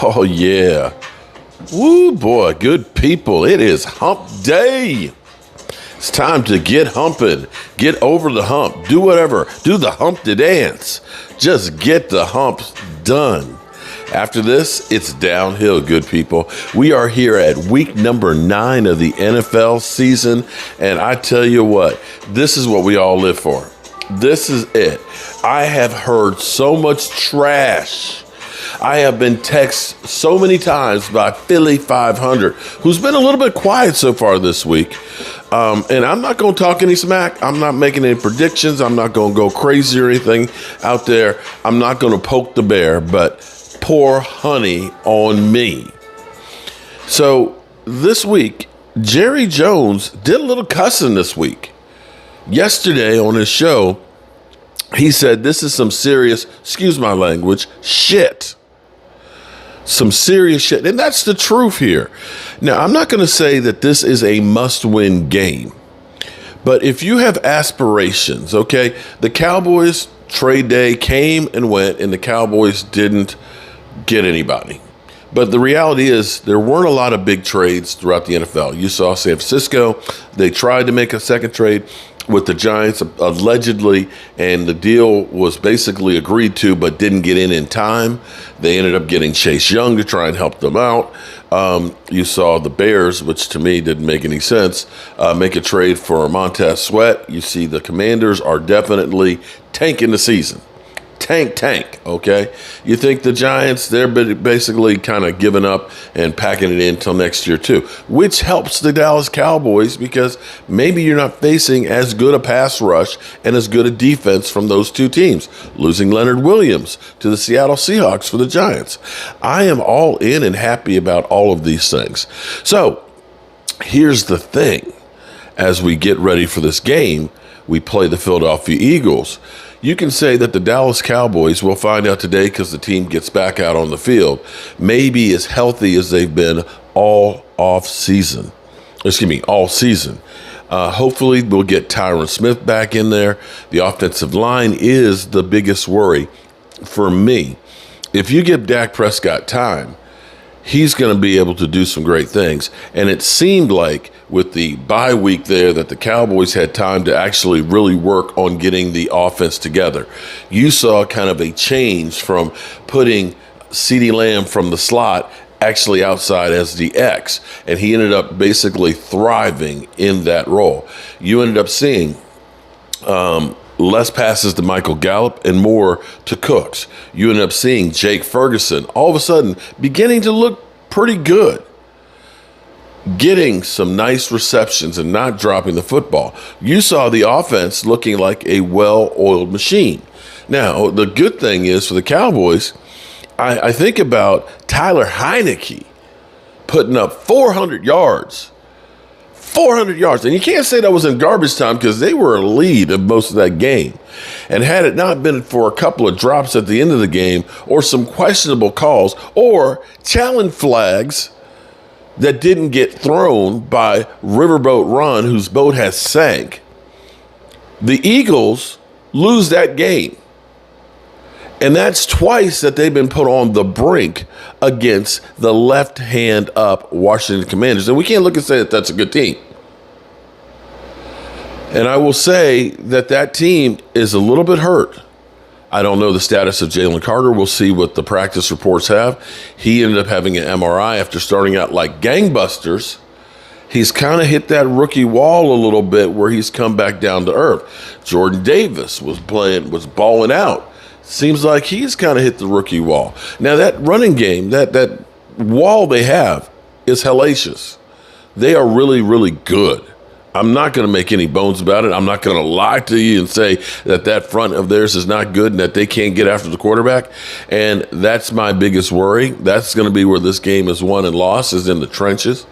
Oh, yeah. Woo, boy, good people. It is hump day. It's time to get humping. Get over the hump. Do whatever. Do the Humpty dance. Just get the humps done. After this, it's downhill, good people. We are here at week number 9 of the NFL season. And I tell you what, this is what we all live for. This is it. I have heard so much trash. I have been texted so many times by Philly 500, who's been a little bit quiet so far this week. And I'm not going to talk any smack. I'm not making any predictions. I'm not going to go crazy or anything out there. I'm not going to poke the bear, but pour honey on me. So this week, Jerry Jones did a little cussing this week. Yesterday on his show, he said this is some serious, excuse my language, shit. Some serious shit. And that's the truth here. Now, I'm not going to say that this is a must-win game. But if you have aspirations, okay, the Cowboys trade day came and went, and the Cowboys didn't get anybody. But the reality is there weren't a lot of big trades throughout the NFL. You saw San Francisco. They tried to make a second trade with the Giants, allegedly, and the deal was basically agreed to but didn't get in time. They ended up getting Chase Young to try and help them out. You saw the Bears, which to me didn't make any sense, make a trade for Montez Sweat. You see the Commanders are definitely tanking the season. Tank, okay? You think the Giants, they're basically kind of giving up and packing it in until next year too, which helps the Dallas Cowboys because maybe you're not facing as good a pass rush and as good a defense from those two teams. Losing Leonard Williams to the Seattle Seahawks for the Giants. I am all in and happy about all of these things. So here's the thing. As we get ready for this game, we play the Philadelphia Eagles. You can say that the Dallas Cowboys, we'll find out today because the team gets back out on the field, may be as healthy as they've been all season. Hopefully we'll get Tyron Smith back in there. The offensive line is the biggest worry for me. If you give Dak Prescott time, he's going to be able to do some great things. And it seemed like with the bye week there that the Cowboys had time to actually really work on getting the offense together. You saw kind of a change from putting CeeDee Lamb from the slot actually outside as the X, and he ended up basically thriving in that role. You ended up seeing less passes to Michael Gallup and more to Cooks. You ended up seeing Jake Ferguson all of a sudden beginning to look pretty good, getting some nice receptions and not dropping the football. You saw the offense looking like a well-oiled machine. Now, the good thing is for the Cowboys, I think about Tyler Heineke putting up 400 yards. 400 yards. And you can't say that was in garbage time because they were a lead of most of that game. And had it not been for a couple of drops at the end of the game or some questionable calls or challenge flags that didn't get thrown by Riverboat Ron, whose boat has sank, the Eagles lose that game. And that's twice that they've been put on the brink against the left hand up Washington Commanders. And we can't look and say that that's a good team. And I will say that that team is a little bit hurt. I don't know the status of Jalen Carter. We'll see what the practice reports have. He ended up having an MRI after starting out like gangbusters. He's kind of hit that rookie wall a little bit where he's come back down to earth. Jordan Davis was balling out. Seems like he's kind of hit the rookie wall. Now that running game, that wall they have is hellacious. They are really, really good. I'm not going to make any bones about it. I'm not going to lie to you and say that that front of theirs is not good and that they can't get after the quarterback. And that's my biggest worry. That's going to be where this game is won and lost, is in the trenches.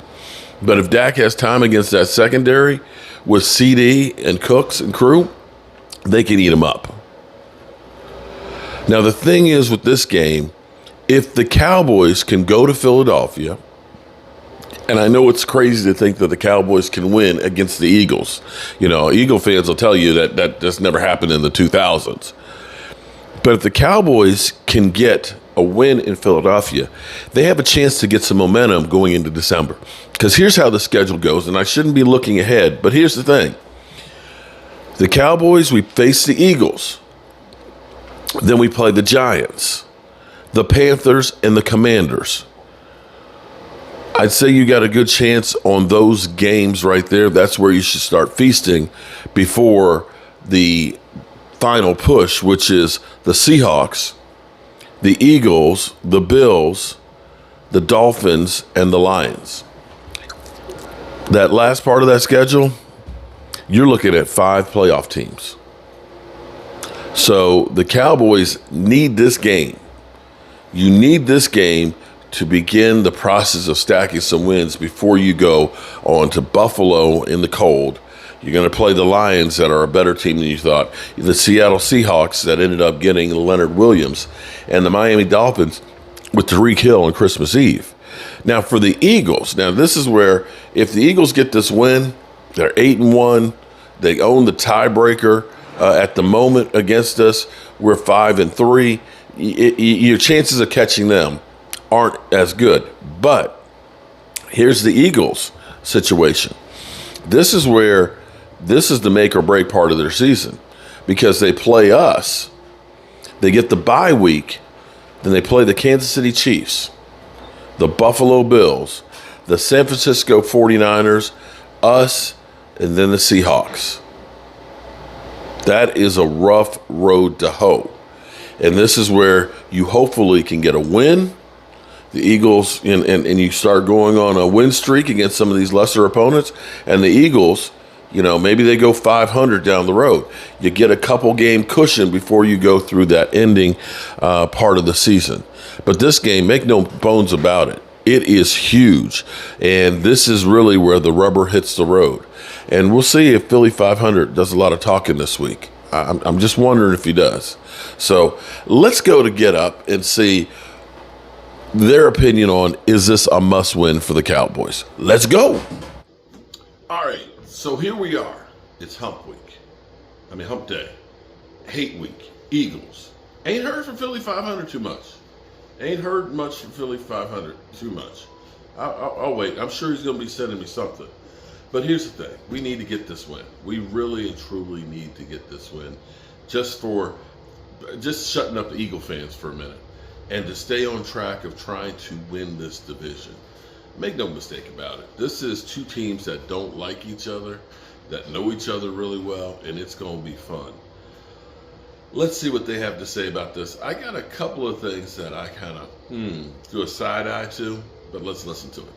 But if Dak has time against that secondary with CD and Cooks and crew, they can eat him up. Now, the thing is with this game, if the Cowboys can go to Philadelphia And I know it's crazy to think that the Cowboys can win against the Eagles. You know, Eagle fans will tell you that just never happened in the 2000s. But if the Cowboys can get a win in Philadelphia, they have a chance to get some momentum going into December. Because here's how the schedule goes, and I shouldn't be looking ahead, but here's the thing. The Cowboys, we face the Eagles. Then we play the Giants, the Panthers, and the Commanders. I'd say you got a good chance on those games right there. That's where you should start feasting before the final push, which is the Seahawks, the Eagles, the Bills, the Dolphins, and the Lions. That last part of that schedule, you're looking at 5 playoff teams. So the Cowboys need this game. You need this game to begin the process of stacking some wins before you go on to Buffalo in the cold. You're going to play the Lions that are a better team than you thought, the Seattle Seahawks that ended up getting Leonard Williams, and the Miami Dolphins with Tyreek Hill on Christmas Eve. Now for the Eagles, now this is where if the Eagles get this win, they're 8-1, they own the tiebreaker at the moment against us. We're 5-3. Your chances of catching them aren't as good. But here's the Eagles situation. This is the make or break part of their season because they play us. They get the bye week, then they play the Kansas City Chiefs, the Buffalo Bills, the San Francisco 49ers, us, and then the Seahawks. That is a rough road to hoe. And this is where you hopefully can get a win. The Eagles, and you start going on a win streak against some of these lesser opponents. And the Eagles, you know, maybe they go 500 down the road. You get a couple game cushion before you go through that ending part of the season. But this game, make no bones about it, it is huge. And this is really where the rubber hits the road. And we'll see if Philly 500 does a lot of talking this week. I'm just wondering if he does. So let's go to Get Up and see their opinion on, is this a must-win for the Cowboys? Let's go. All right, so here we are. It's hump day. Hate week. Eagles. Ain't heard from Philly 500 too much. Ain't heard much from Philly 500 too much. I'll wait. I'm sure he's going to be sending me something. But here's the thing. We need to get this win. We really and truly need to get this win just shutting up the Eagle fans for a minute and to stay on track of trying to win this division. Make no mistake about it. This is two teams that don't like each other, that know each other really well, and it's going to be fun. Let's see what they have to say about this. I got a couple of things that I kind of do a side eye to, but let's listen to it.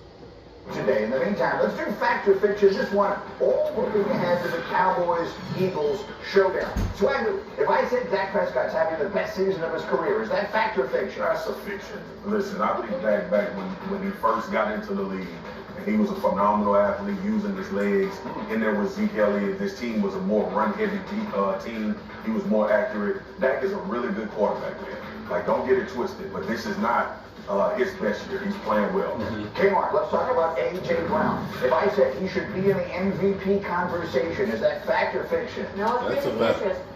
Today. In the meantime, let's do fact or fiction. Just one. All looking ahead to the Cowboys-Eagles showdown. Swagger, if I said Dak Prescott's having the best season of his career, is that fact or fiction? That's a fiction. Listen, I think Dak back when he first got into the league, he was a phenomenal athlete using his legs. And there was Zeke Elliott. This team was a more run-heavy team. He was more accurate. Dak is a really good quarterback, man. Like, don't get it twisted, but this is not his best year. He's playing well. Kmart, let's talk about A.J. Brown. If I said he should be in the MVP conversation, is that fact or fiction? No, it's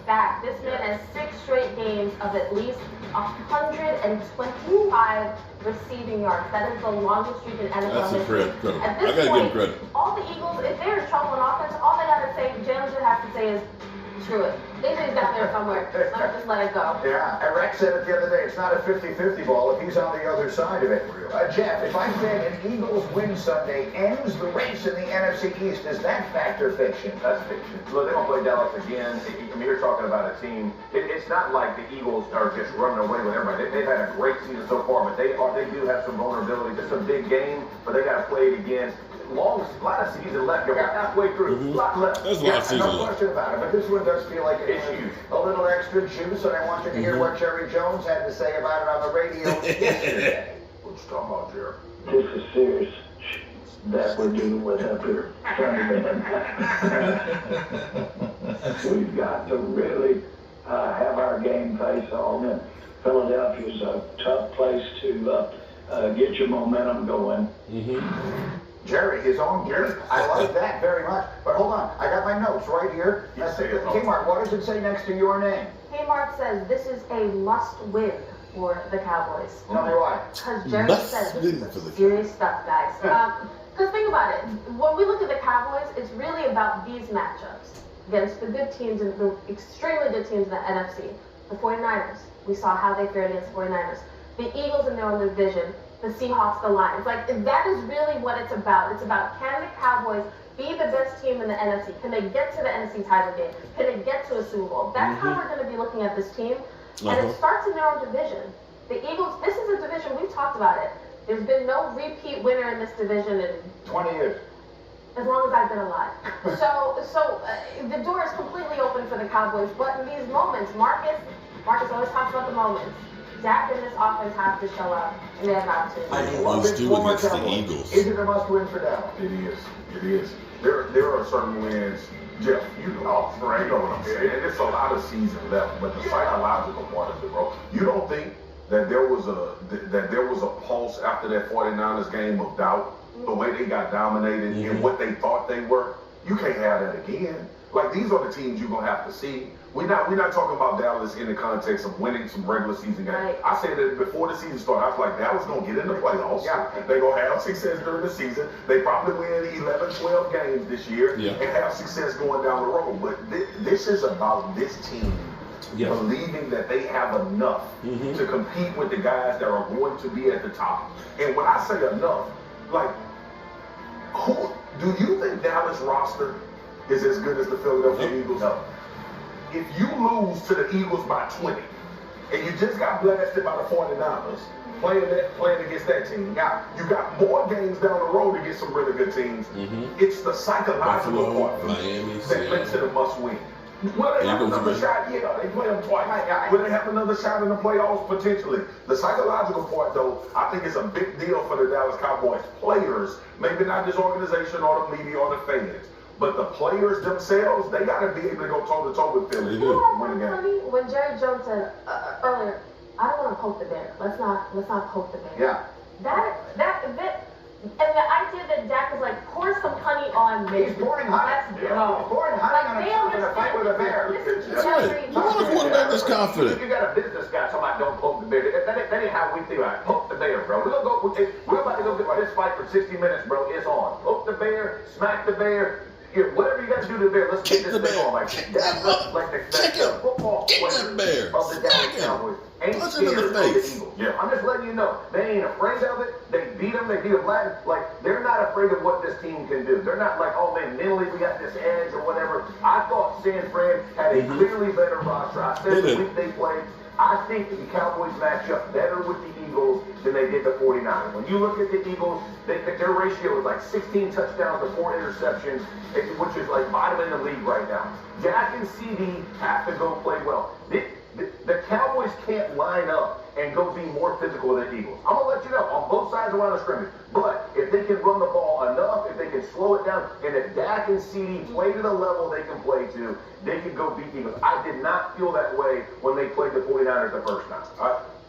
fact. This man has 6 straight games of at least 125 receiving yards. That is the longest streak in NFL history. At this point, all the Eagles, if they're in trouble in offense, all they got to say, Jalen should have to say is, screw it. AJ's down there somewhere. Just let it go. Yeah, and Rex said it the other day. It's not a 50-50 ball if he's on the other side of it. Jeff, if I said an Eagles win Sunday ends the race in the NFC East, is that fact or fiction? That's fiction. Look, they're going to play Dallas again. I mean, you're talking about a team. It's not like the Eagles are just running away with everybody. They've had a great season so far, but they do have some vulnerability. It's a big game, but they got to play it again. A lot of season left. You're halfway through. A lot left. There's a lot of season no question about it. But this one does feel like it's huge. A little extra juice, and I want you to hear what Jerry Jones had to say about it on the radio yesterday. What you talking about, Jerry? This is serious that we're dealing with up here. We've got to really have our game face on, and Philadelphia's a tough place to get your momentum going. his own game. I like that very much. But hold on, I got my notes right here. Kmart, what does it say next to your name? Kmart says this is a must-win for the Cowboys. Tell me why. Because Jerry says this is serious stuff, guys. Because think about it. When we look at the Cowboys, it's really about these matchups against the good teams and the extremely good teams in the NFC. The 49ers. We saw how they fared against the 49ers. The Eagles in their own division. The Seahawks, the Lions. Like, that is really what it's about. It's about, can the Cowboys be the best team in the NFC? Can they get to the NFC title game? Can they get to a Super Bowl? That's how we're going to be looking at this team. And it starts in their own division. The Eagles, this is a division, we've talked about it. There's been no repeat winner in this division in 20 years. As long as I've been alive. So the door is completely open for the Cowboys. But in these moments, Marcus always talks about the moments. Dak and this offense have to show up, and they have an opportunity. Let's do against the Eagles. Is it a must-win for Dallas? It is. It is. There are certain wins, Jeff. You know what I'm saying. And it's a lot of season left, but the psychological part of it, bro. You don't think that there was a pulse after that 49ers game of doubt, the way they got dominated and what they thought they were? You can't have that again. Like, these are the teams you're gonna have to see. We're not talking about Dallas in the context of winning some regular season games. Right. I said that before the season started, I was like, Dallas gonna get in the playoffs. Yeah. They're gonna have success during the season. They probably win 11, 12 games this year and have success going down the road. But this is about this team believing that they have enough to compete with the guys that are going to be at the top. And when I say enough, like, who do you think Dallas roster is as good as the Philadelphia Eagles? No. If you lose to the Eagles by 20, and you just got blasted by the 49ers, playing against that team, you got more games down the road against some really good teams. It's the psychological part Miami, that makes it a must-win. Will they have another shot? Yeah, they play them twice. Will they have another shot in the playoffs? Potentially. The psychological part, though, I think is a big deal for the Dallas Cowboys players. Maybe not this organization or the media or the fans. But the players themselves, they got to be able to go toe-to-toe with Philly. When Jerry Jones said earlier, I don't want to poke the bear. Let's not poke the bear. Yeah. And the idea that Dak is like, pour some honey on me. He's pouring honey. He's pouring honey on a fight with a bear. That's right. You want a quarterback that's confident. You got a business guy talking about don't poke the bear. That ain't how we think about it. Poke the bear, bro. We're about to go get this fight for 60 minutes, bro. It's on. Poke the bear, smack the bear. Whatever you got to do to the bear, let's get this thing on. Like the football players of the Dallas Cowboys ain't scared of the Eagles. Yeah. I'm just letting you know, they ain't afraid of it. They beat them. They beat them Latin. Like, they're not afraid of what this team can do. They're not like, oh man, mentally we got this edge or whatever. I thought San Fran had a clearly better roster. I said the week they played, I think the Cowboys match up better with the Eagles than they did the 49ers. When you look at the Eagles, their ratio is like 16 touchdowns to 4 interceptions, which is like bottom in the league right now. Dak and CD have to go play well. The Cowboys can't line up and go be more physical than the Eagles. I'm going to let you know, on both sides around the scrimmage. But if they can run the ball enough, if they can slow it down, and if Dak and CD play to the level they can play to, they can go beat the Eagles. I did not feel that way when they played the 49ers the first time.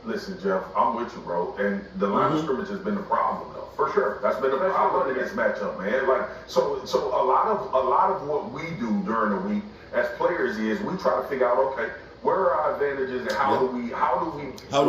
Listen, Jeff, I'm with you, bro. And the line of scrimmage has been the problem, though. For sure. That's been the problem in this matchup, man. Like, so a lot of what we do during the week as players is we try to figure out, okay, where are our advantages and how do we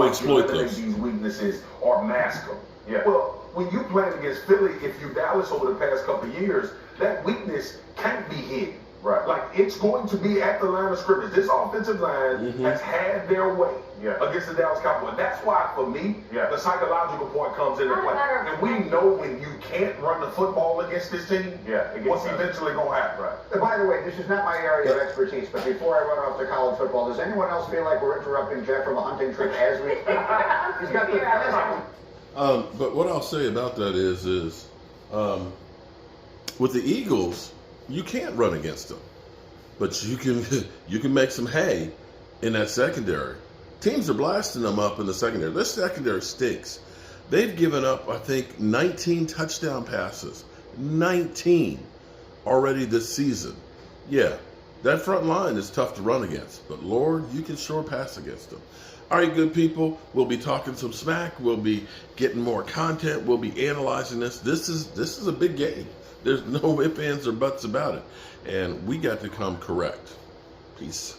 exploit those these weaknesses or mask them? Yeah. Well, when you playing against Philly, if you Dallas over the past couple of years, that weakness can't be hidden. Right. Like, it's going to be at the line of scrimmage. This offensive line has had their way against the Dallas Cowboys. That's why, for me, the psychological point comes into play. And we know when you can't run the football against this team, what's eventually going to happen. Right. By the way, this is not my area of expertise, but before I run off to college football, does anyone else feel like we're interrupting Jeff from a hunting trip as we speak? He's got the best. But what I'll say about that is with the Eagles, you can't run against them, but you can make some hay in that secondary. Teams are blasting them up in the secondary. Their secondary stinks. They've given up, I think, 19 touchdown passes. 19 already this season. Yeah, that front line is tough to run against, but Lord, you can sure pass against them. All right, good people, we'll be talking some smack. We'll be getting more content. We'll be analyzing this. This is a big game. There's no ifs, ands, or buts about it. And we got to come correct. Peace.